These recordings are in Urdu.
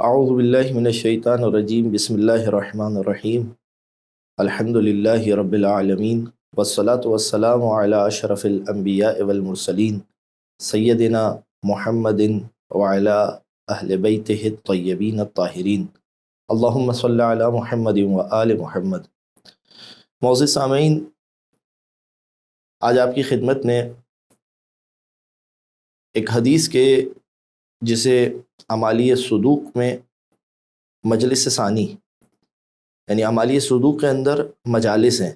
اعوذ باللہ من الشیطان الرجیم، بسم اللہ الرحمن الرحیم، الحمد للہ رب العالمین، والصلاة والسلام علی اشرف الانبیاء والمرسلین، سیدنا محمد وعلی اہل بیتہ الطیبین الطاہرین، اللہم صلی علی محمد وآل محمد۔ معزز سامعین، آج آپ کی خدمت میں ایک حدیث کے جسے اعمالی صدوق میں مجلس ثانی، یعنی اعمالی صدوق کے اندر مجالس ہیں،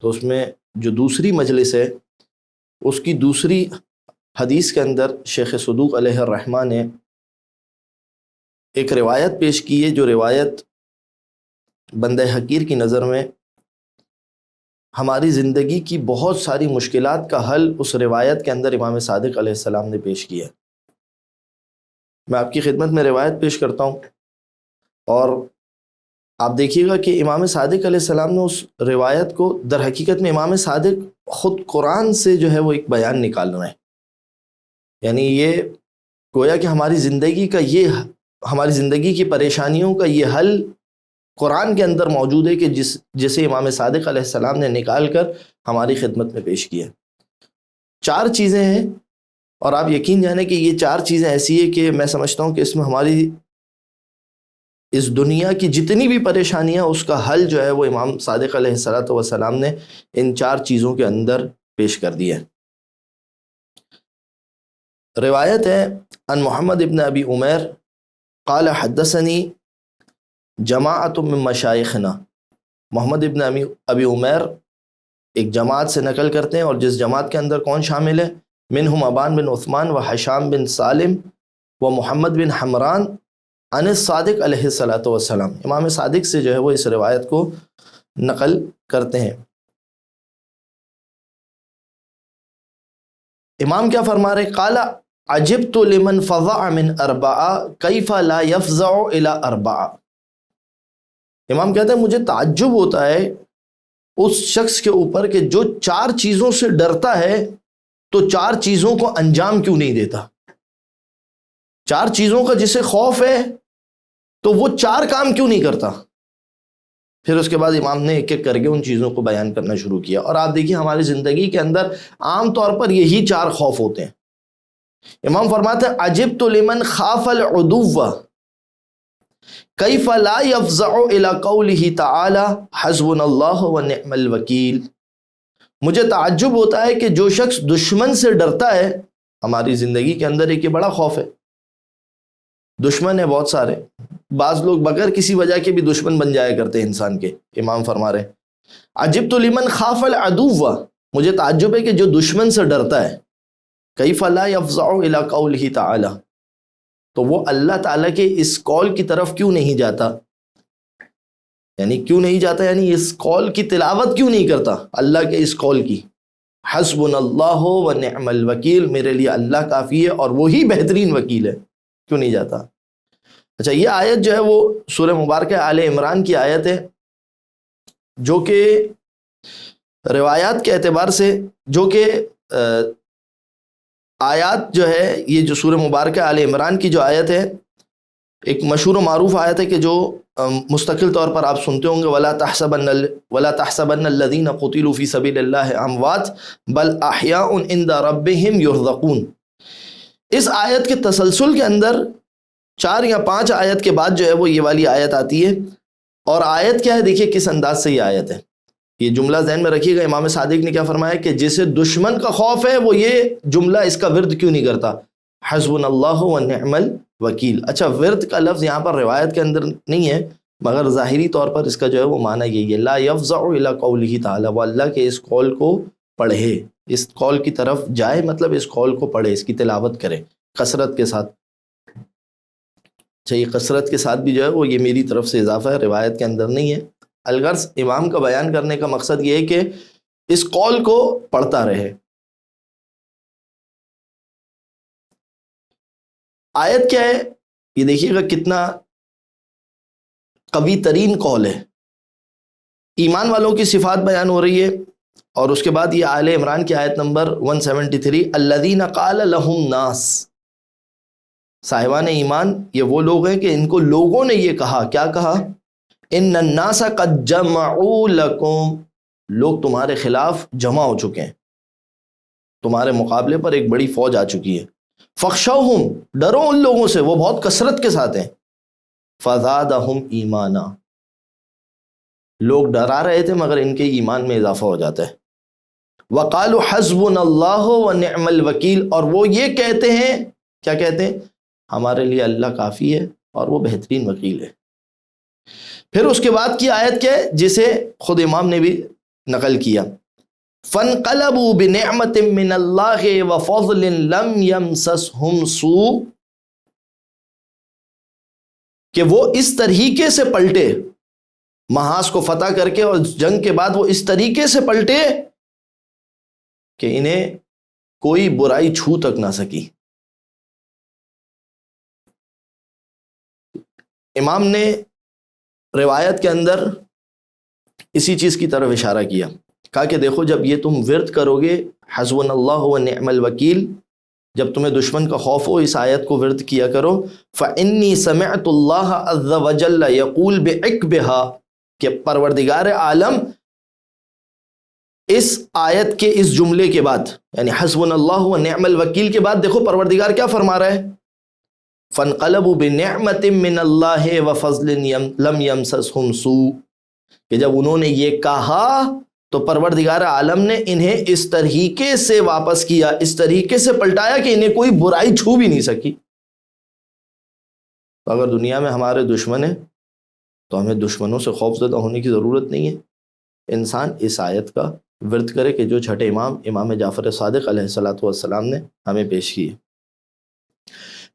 تو اس میں جو دوسری مجلس ہے اس کی دوسری حدیث کے اندر شیخ صدوق علیہ الرحمہ نے ایک روایت پیش کی ہے، جو روایت بندہ حقیر کی نظر میں ہماری زندگی کی بہت ساری مشکلات کا حل اس روایت کے اندر امام صادق علیہ السلام نے پیش کیا ہے۔ میں آپ کی خدمت میں روایت پیش کرتا ہوں، اور آپ دیکھیے گا کہ امام صادق علیہ السلام نے اس روایت کو، در حقیقت میں امام صادق خود قرآن سے جو ہے وہ ایک بیان نکال رہے ہیں، یعنی یہ گویا کہ ہماری زندگی کی پریشانیوں کا یہ حل قرآن کے اندر موجود ہے، کہ جسے امام صادق علیہ السلام نے نکال کر ہماری خدمت میں پیش کیا۔ 4 چیزیں ہیں، اور آپ یقین جانیں کہ یہ 4 چیزیں ایسی ہیں کہ میں سمجھتا ہوں کہ اس میں ہماری اس دنیا کی جتنی بھی پریشانیاں، اس کا حل جو ہے وہ امام صادق علیہ السلام نے ان 4 چیزوں کے اندر پیش کر دیا ہے۔ روایت ہے ان محمد ابن ابی عمیر قال حدثنی جماعت من مشائخنا۔ محمد ابن ابی عمیر ایک جماعت سے نقل کرتے ہیں، اور جس جماعت کے اندر کون شامل ہے؟ منہم ابان بن عثمان و حشام بن سالم و محمد بن حمران عن الصادق علیہ السلام۔ امام صادق سے جو ہے وہ اس روایت کو نقل کرتے ہیں۔ امام کیا فرما رہے؟ قال عجبت لمن فزع من 4 کیف لا یفزع الی 4۔ امام کہتے ہیں مجھے تعجب ہوتا ہے اس شخص کے اوپر کہ جو 4 چیزوں سے ڈرتا ہے تو 4 چیزوں کو انجام کیوں نہیں دیتا۔ 4 چیزوں کا جسے خوف ہے تو وہ 4 کام کیوں نہیں کرتا۔ پھر اس کے بعد امام نے ایک ایک کر کے ان چیزوں کو بیان کرنا شروع کیا، اور آپ دیکھیے ہماری زندگی کے اندر عام طور پر یہی 4 خوف ہوتے ہیں۔ امام فرماتے ہیں عجبت لمن خاف العدو کیف لا یفزع الی قولہ تعالی حسبنا اللہ ونعم الوکیل۔ مجھے تعجب ہوتا ہے کہ جو شخص دشمن سے ڈرتا ہے، ہماری زندگی کے اندر ایک یہ بڑا خوف ہے، دشمن ہے بہت سارے، بعض لوگ بغیر کسی وجہ کے بھی دشمن بن جایا کرتے ہیں انسان کے۔ امام فرما رہے عجبت لمن خاف العدو، مجھے تعجب ہے کہ جو دشمن سے ڈرتا ہے، کیف لا یفزع الی قولہ تعالی، تو وہ اللہ تعالیٰ کے اس قول کی طرف کیوں نہیں جاتا، یعنی کیوں نہیں جاتا، یعنی اس قول کی تلاوت کیوں نہیں کرتا، اللہ کے اس قول کی، حسبنا اللہ ونعم الوکیل، میرے لیے اللہ کافی ہے اور وہی بہترین وکیل ہے، کیوں نہیں جاتا۔ اچھا، یہ آیت جو ہے وہ سورہ مبارکہ آل عمران کی آیت ہے، جو کہ روایات کے اعتبار سے، جو کہ آیات جو ہے، یہ جو سورہ مبارکہ آل عمران کی جو آیت ہے، ایک مشہور و معروف آیت ہے کہ جو مستقل طور پر آپ سنتے ہوں گے، وَلَا تَحْسَبَنَّ الَّذِينَ قُتِلُوا فِي سَبِيلِ اللَّهِ أَمْوَاتٌ بَلْ أَحْيَاءٌ عِندَ رَبِّهِمْ يُرْزَقُونَ۔ اس آیت کے تسلسل کے اندر 4 یا 5 آیت کے بعد جو ہے وہ یہ والی آیت آتی ہے، اور آیت کیا ہے؟ دیکھیے کس انداز سے یہ آیت ہے، یہ جملہ ذہن میں رکھیے گا۔ امام صادق نے کیا فرمایا کہ جسے دشمن کا خوف ہے وہ یہ جملہ اس کا ورد کیوں نہیں کرتا، حسبنا اللہ ونعم الوکیل۔ اچھا، ورد کا لفظ یہاں پر روایت کے اندر نہیں ہے، مگر ظاہری طور پر اس کا جو ہے وہ معنی یہی ہے، لا یفزع الی قولہ تعالی، وہ اللہ کے اس قول کو پڑھے، اس قول کی طرف جائے، مطلب اس قول کو پڑھے، اس کی تلاوت کرے کثرت کے ساتھ۔ اچھا، یہ کثرت کے ساتھ بھی جو ہے وہ یہ میری طرف سے اضافہ ہے، روایت کے اندر نہیں ہے۔ الغرض امام کا بیان کرنے کا مقصد یہ ہے کہ اس قول کو پڑھتا رہے۔ آیت کیا ہے یہ دیکھیے گا، کتنا قوی ترین قول ہے۔ ایمان والوں کی صفات بیان ہو رہی ہے، اور اس کے بعد یہ آل عمران کی آیت نمبر 173، الذین قال لهم ناس، صاحبان ایمان یہ وہ لوگ ہیں کہ ان کو لوگوں نے یہ کہا، کیا کہا؟ ان الناس قد جمعوا لکم، لوگ تمہارے خلاف جمع ہو چکے ہیں، تمہارے مقابلے پر ایک بڑی فوج آ چکی ہے، فخشوہم، ڈرو ان لوگوں سے، وہ بہت کثرت کے ساتھ ہیں، فزادہم ایمانا، لوگ ڈرا رہے تھے مگر ان کے ایمان میں اضافہ ہو جاتا ہے، وقالوا حسبنا اللہ ونعم الوکیل، اور وہ یہ کہتے ہیں، کیا کہتے ہیں؟ ہمارے لیے اللہ کافی ہے اور وہ بہترین وکیل ہے۔ پھر اس کے بعد کی آیت کیا ہے جسے خود امام نے بھی نقل کیا، فانقلبوا بنعمت من اللہ وفضل لم یمسسہم سوء، کہ وہ اس طریقے سے پلٹے، محاذ کو فتح کر کے اور جنگ کے بعد وہ اس طریقے سے پلٹے کہ انہیں کوئی برائی چھو تک نہ سکی۔ امام نے روایت کے اندر اسی چیز کی طرف اشارہ کیا، کہا کہ دیکھو جب یہ تم ورد کرو گے حسبنا اللہ ونعم الوکیل، جب تمہیں دشمن کا خوف ہو اس آیت کو ورد کیا کرو، فإنی سمعت اللہ عز وجل یقول بعقبها، کہ پروردگار عالم اس آیت کے اس جملے کے بعد، یعنی حسبنا اللہ ونعم الوکیل کے بعد دیکھو پروردگار کیا فرما رہا ہے، فانقلبوا بنعمت من اللہ وفضل لم یمسسہم سوء، کہ جب انہوں نے یہ کہا تو پروردگار عالم نے انہیں اس طریقے سے واپس کیا، اس طریقے سے پلٹایا کہ انہیں کوئی برائی چھو بھی نہیں سکی۔ تو اگر دنیا میں ہمارے دشمن ہیں تو ہمیں دشمنوں سے خوف زدہ ہونے کی ضرورت نہیں ہے، انسان اس آیت کا ورد کرے کہ جو چھٹے امام جعفر صادق علیہ الصلوۃ والسلام نے ہمیں پیش کی ہے۔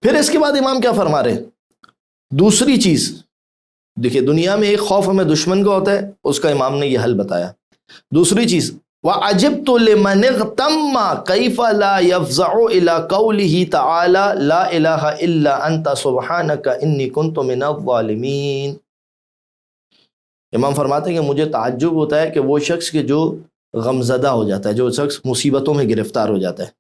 پھر اس کے بعد امام کیا فرما رہے ہیں؟ دوسری چیز دیکھیے، دنیا میں ایک خوف ہمیں دشمن کا ہوتا ہے، اس کا امام نے یہ حل بتایا۔ دوسری چیز، وَعَجِبْتُ لِمَنِ اغْتَمَّ كَيْفَ لَا يَفْزَعُ إِلَىٰ قَوْلِهِ تَعَالَىٰ لَا إِلَٰهَ إِلَّا أَنْتَ سُبْحَانَكَ إِنِّي كُنْتُ مِنَ الظَّالِمِينَ۔ امام فرماتے ہیں کہ مجھے تعجب ہوتا ہے کہ وہ شخص کہ جو غمزدہ ہو جاتا ہے، جو شخص مصیبتوں میں گرفتار ہو جاتا ہے،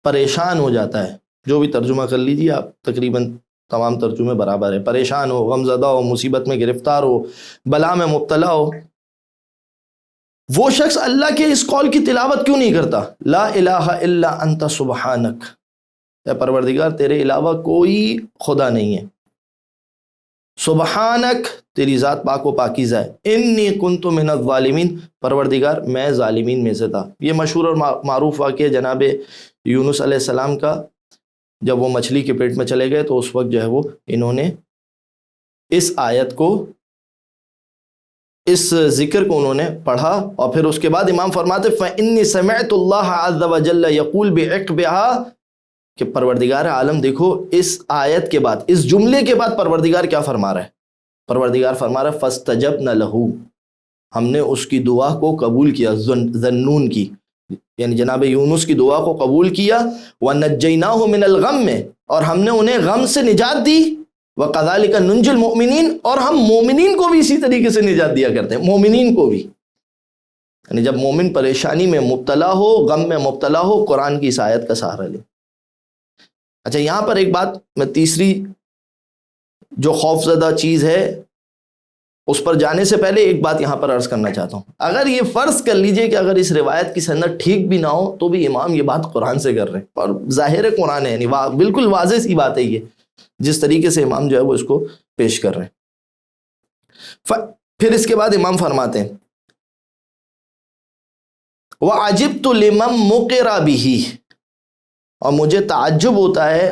پریشان ہو جاتا ہے، جو بھی ترجمہ کر لیجیے آپ، تقریباً تمام ترجمے برابر ہے، پریشان ہو، غمزدہ ہو، مصیبت میں گرفتار ہو، بلا میں مبتلا ہو، وہ شخص اللہ کے اس قول کی تلاوت کیوں نہیں کرتا؟ لا الہ الا انت سبحانک، اے پروردگار تیرے علاوہ کوئی خدا نہیں ہے، سبحانک تیری ذات پاک و پاکیزہ ہے، انی کنت من الظالمین پروردگار میں ظالمین میں سے تھا۔ یہ مشہور اور معروف واقعہ جناب یونس علیہ السلام کا، جب وہ مچھلی کے پیٹ میں چلے گئے تو اس وقت جو ہے وہ انہوں نے اس آیت کو، اس ذکر کو انہوں نے پڑھا، اور پھر اس کے بعد امام فرماتے فَإِنِّي سَمِعْتُ اللَّهَ عَزَّ وَجَلَّ يَقُولُ بِعِقْبِهَا، کہ پروردگار عالم دیکھو اس آیت کے بعد، اس جملے کے بعد پروردگار کیا فرما رہا ہے؟ پروردگار فرما رہا ہے فَاسْتَجَبْنَا لَهُ، ہم نے اس کی دعا کو قبول کیا، ذنون کی، یعنی جناب یونس کی دعا کو قبول کیا، وَنَجَّيْنَاهُ مِنَ الْغَمِّ، اور ہم نے انہیں غم سے نجات دی، وَقَذَلِكَ نُنْجِي الْمُؤْمِنِينَ، اور ہم مومنین کو بھی اسی طریقے سے نجات دیا کرتے ہیں، مومنین کو بھی، یعنی جب مومن پریشانی میں مبتلا ہو، غم میں مبتلا ہو، قرآن کی اس آیت کا سہارا لے۔ اچھا یہاں پر ایک بات میں تیسری جو خوف زدہ چیز ہے اس پر جانے سے پہلے ایک بات یہاں پر عرض کرنا چاہتا ہوں، اگر یہ فرض کر لیجئے کہ اگر اس روایت کی سند ٹھیک بھی نہ ہو تو بھی امام یہ بات قرآن سے کر رہے ہیں، اور ظاہر قرآن ہے، یعنی بالکل واضح سی بات ہے یہ، جس طریقے سے امام جو ہے وہ اس کو پیش کر رہے ہیں۔ پھر اس کے بعد امام فرماتے ہیں وَعَجِبْتُ لِمَن مُقِرَ بِهِ، اور مجھے تعجب ہوتا ہے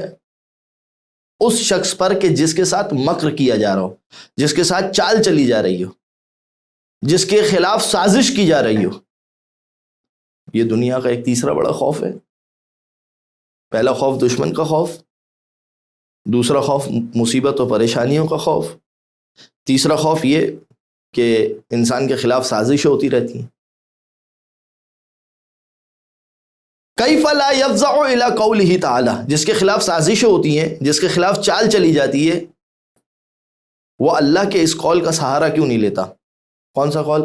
اس شخص پر کہ جس کے ساتھ مکر کیا جا رہا ہو، جس کے ساتھ چال چلی جا رہی ہو، جس کے خلاف سازش کی جا رہی ہو۔ یہ دنیا کا ایک تیسرا بڑا خوف ہے۔ پہلا خوف دشمن کا خوف، دوسرا خوف مصیبت و پریشانیوں کا خوف، تیسرا خوف یہ کہ انسان کے خلاف سازشیں ہوتی رہتی ہیں۔ کیف لا یفزع الی قولہ تعالی، جس کے خلاف سازشیں ہوتی ہیں، جس کے خلاف چال چلی جاتی ہے، وہ اللہ کے اس قول کا سہارا کیوں نہیں لیتا؟ کون سا قول؟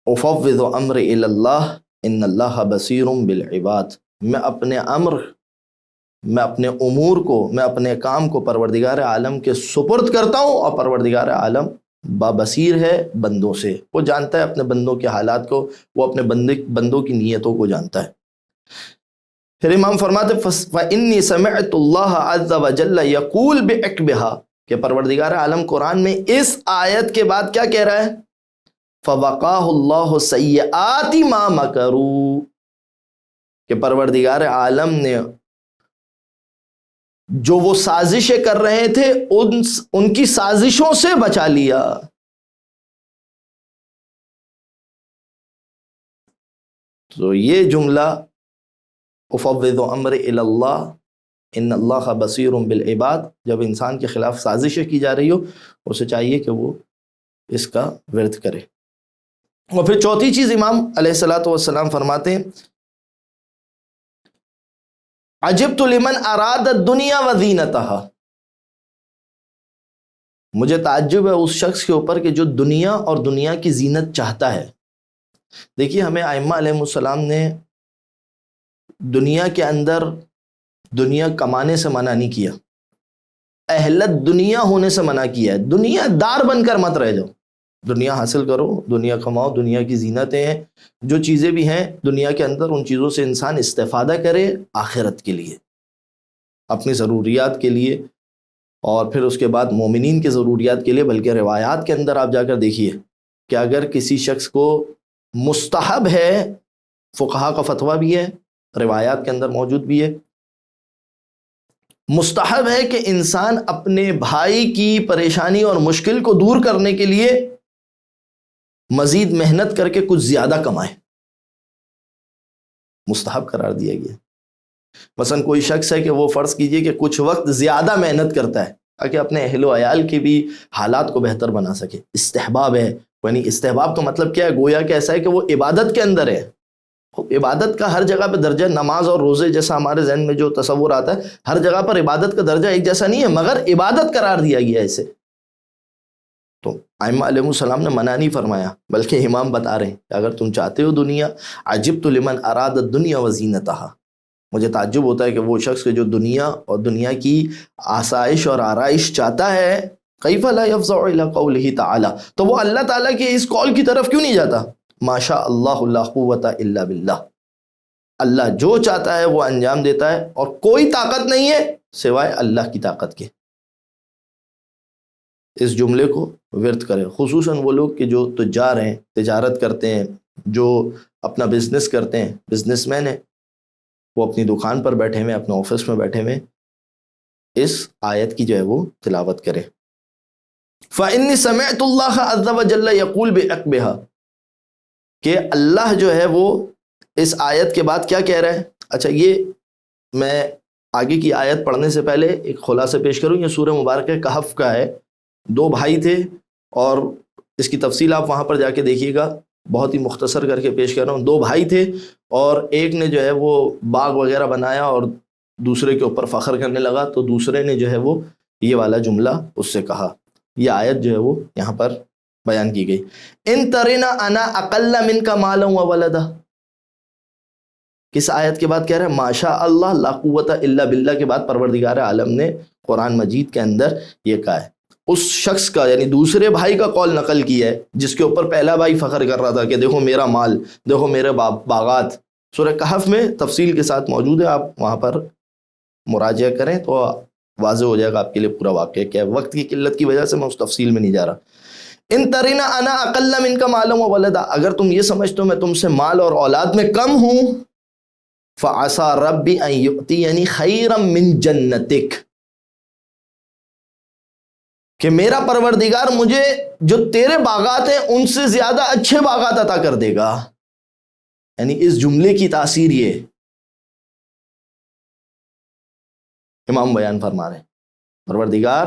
افوض امر الی اللہ ان اللہ بصیر بالعباد، میں اپنے امر میں اپنے امور کو، میں اپنے کام کو پروردگار عالم کے سپرد کرتا ہوں، اور پروردگار عالم بابصیر ہے بندوں سے، وہ جانتا ہے اپنے بندوں کے حالات کو، وہ اپنے بندوں کی نیتوں کو جانتا ہے۔ پھر امام فرماتے فَإِنِّي سَمِعْتُ اللَّهَ عَزَّ وَجَلَّ يَقُولُ بِعِقْبِهَا، کہ پروردگار عالم قرآن میں اس آیت کے بعد کیا کہہ رہا ہے؟ فَوَقَاهُ اللَّهُ سَيِّئَاتِ مَا مَكَرُوا، کہ پروردگار عالم نے جو وہ سازشیں کر رہے تھے ان کی سازشوں سے بچا لیا۔ تو یہ جملہ افوض امر الی اللہ ان اللہ بصیر بالعباد، جب انسان کے خلاف سازشیں کی جا رہی ہو، اسے چاہیے کہ وہ اس کا ورد کرے۔ اور پھر چوتھی چیز امام علیہ الصلوۃ والسلام فرماتے ہیں عجبت لمن اراد الدنیا وزینتها، مجھے تعجب ہے اس شخص کے اوپر کہ جو دنیا اور دنیا کی زینت چاہتا ہے۔ دیکھیے ہمیں ائمہ علیہ السلام نے دنیا کے اندر دنیا کمانے سے منع نہیں کیا، اہلت دنیا ہونے سے منع کیا ہے۔ دنیا دار بن کر مت رہ جاؤ، دنیا حاصل کرو، دنیا کماؤ، دنیا کی زینتیں ہیں، جو چیزیں بھی ہیں دنیا کے اندر، ان چیزوں سے انسان استفادہ کرے آخرت کے لیے، اپنی ضروریات کے لیے، اور پھر اس کے بعد مومنین کے ضروریات کے لیے۔ بلکہ روایات کے اندر آپ جا کر دیکھیے کہ اگر کسی شخص کو مستحب ہے، فقہا کا فتویٰ بھی ہے، روایات کے اندر موجود بھی ہے، مستحب ہے کہ انسان اپنے بھائی کی پریشانی اور مشکل کو دور کرنے کے لیے مزید محنت کر کے کچھ زیادہ کمائے، مستحب قرار دیا گیا۔ مثلا کوئی شخص ہے کہ وہ فرض کیجئے کہ کچھ وقت زیادہ محنت کرتا ہے تاکہ اپنے اہل و عیال کے بھی حالات کو بہتر بنا سکے، استحباب ہے۔ یعنی استحباب کا مطلب کیا ہے؟ گویا کہ ایسا ہے کہ وہ عبادت کے اندر ہے۔ عبادت کا ہر جگہ پہ درجہ، نماز اور روزے جیسا ہمارے ذہن میں جو تصور آتا ہے، ہر جگہ پر عبادت کا درجہ ایک جیسا نہیں ہے، مگر عبادت قرار دیا گیا ہے اسے۔ تو ائمہ علیہ السلام نے منع نہیں فرمایا، بلکہ امام بتا رہے ہیں کہ اگر تم چاہتے ہو دنیا، عجبت لمن اراد الدنیا وزینتها، مجھے تعجب ہوتا ہے کہ وہ شخص جو دنیا اور دنیا کی آسائش اور آرائش چاہتا ہے، کیف لا یفزع الی قولہ تعالی، تو وہ اللہ تعالیٰ کے اس قول کی طرف کیوں نہیں جاتا؟ ما شاء اللہ لا قوت الا باللہ، اللہ جو چاہتا ہے وہ انجام دیتا ہے، اور کوئی طاقت نہیں ہے سوائے اللہ کی طاقت کے۔ اس جملے کو ورد کریں، خصوصاً وہ لوگ کہ جو تجار ہیں، تجارت کرتے ہیں، جو اپنا بزنس کرتے ہیں، بزنس مین ہیں، وہ اپنی دکان پر بیٹھے ہوئے، اپنے آفس میں بیٹھے ہوئے، اس آیت کی جو ہے وہ تلاوت کرے۔ فَإِنِّي سَمِعْتُ اللَّهَ عَزَّ وَجَلَّ يَقُولُ بِعِقْبِهَا، کہ اللہ جو ہے وہ اس آیت کے بعد کیا کہہ رہا ہے۔ اچھا، یہ میں آگے کی آیت پڑھنے سے پہلے ایک خلاصہ پیش کروں۔ یہ سورہ مبارکہ کہف کا ہے، دو بھائی تھے، اور اس کی تفصیل آپ وہاں پر جا کے دیکھیے گا، بہت ہی مختصر کر کے پیش کر رہا ہوں۔ دو بھائی تھے، اور ایک نے جو ہے وہ باغ وغیرہ بنایا اور دوسرے کے اوپر فخر کرنے لگا، تو دوسرے نے جو ہے وہ یہ والا جملہ اس سے کہا۔ یہ آیت جو ہے وہ یہاں پر بیان کی گئی، ان ترنا انا اقل منک مالا و ولدا۔ کس آیت کے بعد کہہ رہے ہیں؟ ماشاء اللہ لا قوت الا باللہ کے بعد پروردگار عالم نے قرآن مجید کے اندر یہ کہا ہے۔ اس شخص کا، یعنی دوسرے بھائی کا قول نقل کیا ہے، جس کے اوپر پہلا بھائی فخر کر رہا تھا کہ دیکھو میرا مال، دیکھو میرے باغات۔ سورہ کہف میں تفصیل کے ساتھ موجود ہے، آپ وہاں پر مراجعہ کریں تو واضح ہو جائے گا آپ کے لیے پورا واقعہ کیا ہے۔ وقت کی قلت کی وجہ سے میں اس تفصیل میں نہیں جا رہا۔ ان ترینا انا اقل منک مالا و ولدا، اگر تم یہ سمجھتے ہو میں تم سے مال اور اولاد میں کم ہوں، فعسى ربی ان یؤتینی خیرا من جنتک، کہ میرا پروردگار مجھے جو تیرے باغات ہیں ان سے زیادہ اچھے باغات عطا کر دے گا۔ یعنی اس جملے کی تاثیر یہ امام بیان فرما رہے ہیں، پروردگار،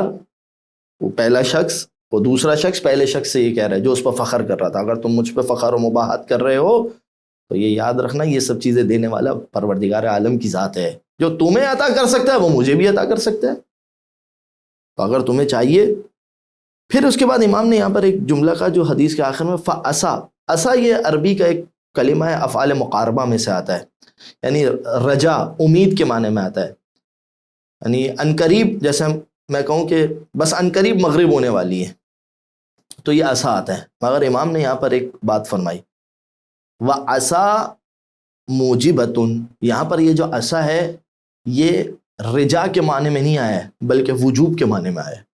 وہ پہلا شخص، وہ دوسرا شخص پہلے شخص سے یہ کہہ رہا ہے جو اس پر فخر کر رہا تھا، اگر تم مجھ پہ فخر و مباحت کر رہے ہو تو یہ یاد رکھنا یہ سب چیزیں دینے والا پروردگار عالم کی ذات ہے، جو تمہیں عطا کر سکتا ہے وہ مجھے بھی عطا کر سکتا ہے، تو اگر تمہیں چاہیے۔ پھر اس کے بعد امام نے یہاں پر ایک جملہ کا جو حدیث کے آخر میں فَأَسَا، اسا یہ عربی کا ایک کلمہ ہے، افعال مقاربہ میں سے آتا ہے، یعنی رجا، امید کے معنی میں آتا ہے۔ یعنی عنقریب، جیسے میں کہوں کہ بس عنقریب مغرب ہونے والی ہے، تو یہ عصا آتا ہے. مگر امام نے یہاں پر ایک بات فرمائی، وَعَصَا موجبتن، یہاں پر یہ جو عصا ہے یہ رجا کے معنی میں نہیں آیا ہے بلکہ وجوب کے معنی میں آیا ہے.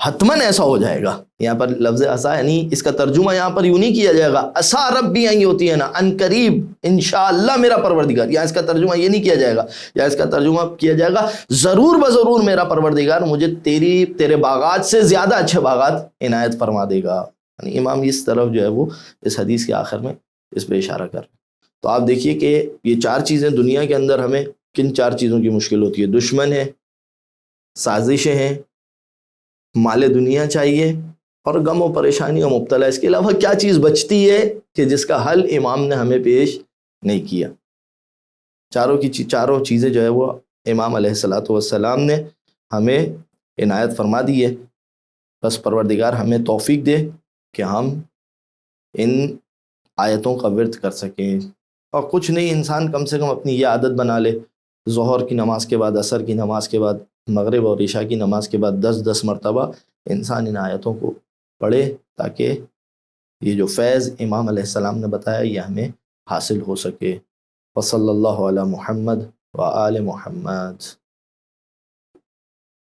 حتماً ایسا ہو جائے گا. یہاں پر لفظ عصا یعنی اس کا ترجمہ یہاں پر یوں نہیں کیا جائے گا عصا ربی این ہوتی ہے نا ان قریب انشاءاللہ میرا پروردگار، یا اس کا ترجمہ یہ نہیں کیا جائے گا، یا اس کا ترجمہ کیا جائے گا ضرور بضرور میرا پروردگار مجھے تیرے باغات سے زیادہ اچھے باغات عنایت فرما دے گا. یعنی امام اس طرف جو ہے وہ اس حدیث کے آخر میں اس پہ اشارہ کر. تو آپ دیکھیے کہ یہ چار چیزیں دنیا کے اندر ہمیں کن چار چیزوں کی مشکل ہوتی ہے؟ دشمن ہے، سازشیں ہیں، مال دنیا چاہیے، اور غم و پریشانی میں مبتلا. اس کے علاوہ کیا چیز بچتی ہے کہ جس کا حل امام نے ہمیں پیش نہیں کیا؟ چاروں چیزیں جو ہے وہ امام علیہ الصلوۃ والسلام نے ہمیں عنایت فرما دی ہے. بس پروردگار ہمیں توفیق دے کہ ہم ان آیتوں کا ورد کر سکیں. اور کچھ نہیں، انسان کم سے کم اپنی یہ عادت بنا لے، ظہر کی نماز کے بعد، عصر کی نماز کے بعد، مغرب اور عشاء کی نماز کے بعد 10 مرتبہ انسان ان آیتوں کو پڑھے، تاکہ یہ جو فیض امام علیہ السلام نے بتایا یہ ہمیں حاصل ہو سکے. وصلی اللہ علی محمد وآل محمد.